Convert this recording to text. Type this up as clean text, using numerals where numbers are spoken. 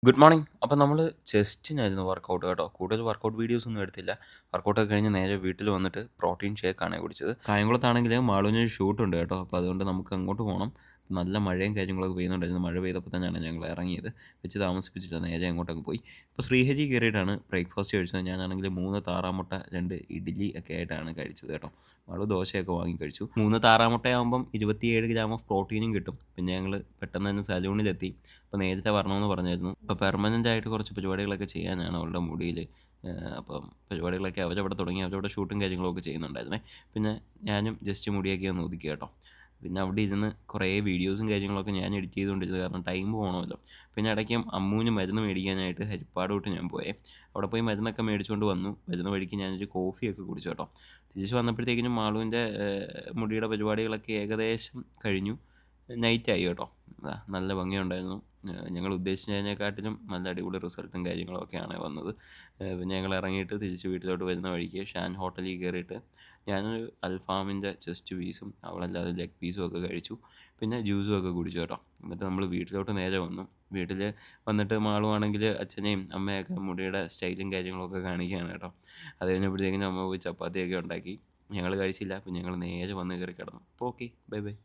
Good morning. അപ്പോൾ നമ്മൾ ചെസ്റ്റിനായിരുന്നു workout കേട്ടോ. കൂടുതൽ വർക്കൗട്ട് വീഡിയോസ് ഒന്നും എടുത്തില്ല. വർക്കൗട്ടൊക്കെ കഴിഞ്ഞ് നേരെ വീട്ടിൽ വന്നിട്ട് പ്രോട്ടീൻ ഷേക്കാണ് കുടിച്ചത്. കായംകുളത്താണെങ്കിൽ മാളുവിനൊരു ഷൂട്ടുണ്ട് കേട്ടോ. അപ്പോൾ അതുകൊണ്ട് നമുക്ക് അങ്ങോട്ട് പോകണം. നല്ല മഴയും കാര്യങ്ങളൊക്കെ പെയ്യുന്നുണ്ടായിരുന്നു. മഴ പെയ്തപ്പോൾ തന്നെയാണ് ഞങ്ങൾ ഇറങ്ങിയത്. വെച്ച് താമസിപ്പിച്ചില്ല, നേരെ അങ്ങോട്ടങ്ങ് പോയി. ഇപ്പോൾ ശ്രീഹരി കയറിയിട്ടാണ് ബ്രേക്ക്ഫാസ്റ്റ് കഴിച്ചത്. ഞാനാണെങ്കിൽ 3 താറാമുട്ട 2 ഇഡ്ഡലി ഒക്കെ ആയിട്ടാണ് കഴിച്ചത് കേട്ടോ. മാളു ദോശയൊക്കെ വാങ്ങി കഴിച്ചു. 3 താറാമുട്ടയാകുമ്പം 27 ഗ്രാം ഓഫ് പ്രോട്ടീനും കിട്ടും. പിന്നെ ഞങ്ങൾ പെട്ടെന്ന് തന്നെ സലൂണിലെത്തി. അപ്പോൾ നേരത്തെ വരണമെന്ന് പറഞ്ഞായിരുന്നു. അപ്പോൾ പെർമനൻ്റ് ആയിട്ട് കുറച്ച് പരിപാടികളൊക്കെ ചെയ്യാനാണ് അവളുടെ മുടിയിൽ. അപ്പം പരിപാടികളൊക്കെ അവരവിടെ തുടങ്ങി. അവരവിടെ ഷൂട്ടും കാര്യങ്ങളൊക്കെ ചെയ്യുന്നുണ്ടായിരുന്നേ. പിന്നെ ഞാനും ജസ്റ്റ് മുടിയൊക്കെ ഒന്ന് ഒതുക്കി കേട്ടോ. പിന്നെ അവിടെ ഇരുന്ന് കുറേ വീഡിയോസും കാര്യങ്ങളൊക്കെ ഞാൻ എഡിറ്റ് ചെയ്തുകൊണ്ടിരുന്നത്, കാരണം ടൈം പോകണമല്ലോ. പിന്നെ ഇടയ്ക്ക് അമ്മൂന് മരുന്ന് മേടിക്കാനായിട്ട് ഹരിപ്പാടോട്ട് ഞാൻ പോയേ. അവിടെ പോയി മരുന്നൊക്കെ മേടിച്ചുകൊണ്ട് വന്നു. വരുന്ന വഴിക്ക് ഞാനൊരു കോഫിയൊക്കെ കുടിച്ചു കേട്ടോ. തിരിച്ച് വന്നപ്പോഴത്തേക്കിനും മാളുവിൻ്റെ മുടിയുടെ പരിപാടികളൊക്കെ ഏകദേശം കഴിഞ്ഞു. നൈറ്റായി കേട്ടോ. നല്ല ഭംഗിയുണ്ടായിരുന്നു. ഞങ്ങൾ ഉദ്ദേശിച്ചതിനെക്കാട്ടിലും നല്ല അടിപൊളി റിസൾട്ടും കാര്യങ്ങളൊക്കെയാണ് വന്നത്. പിന്നെ ഞങ്ങൾ ഇറങ്ങിയിട്ട് തിരിച്ച് വീട്ടിലോട്ട് വരുന്ന വഴിക്ക് ഷാൻ ഹോട്ടലിൽ കയറിയിട്ട് ഞാനൊരു അൽഫാമിൻ്റെ ചെസ്റ്റ് പീസും അവളല്ലാതെ ലെഗ് പീസും ഒക്കെ കഴിച്ചു. പിന്നെ ജ്യൂസും ഒക്കെ കുടിച്ചു കേട്ടോ. എന്നിട്ട് നമ്മൾ വീട്ടിലോട്ട് നേരെ വന്നു. വീട്ടിൽ വന്നിട്ട് മാളുവാണെങ്കിൽ അച്ഛനെയും അമ്മയൊക്കെ മുടിയുടെ സ്റ്റൈലും കാര്യങ്ങളൊക്കെ കാണിക്കുകയാണ് കേട്ടോ. അത് കഴിഞ്ഞപ്പോഴത്തേക്കിനും അമ്മ പോയി ചപ്പാത്തിയൊക്കെ ഉണ്ടാക്കി. ഞങ്ങൾ കഴിച്ചില്ല. പിന്നെ ഞങ്ങൾ നേരെ വന്ന് കയറി കിടന്നു. അപ്പോൾ ഓക്കെ, ബൈ ബൈ.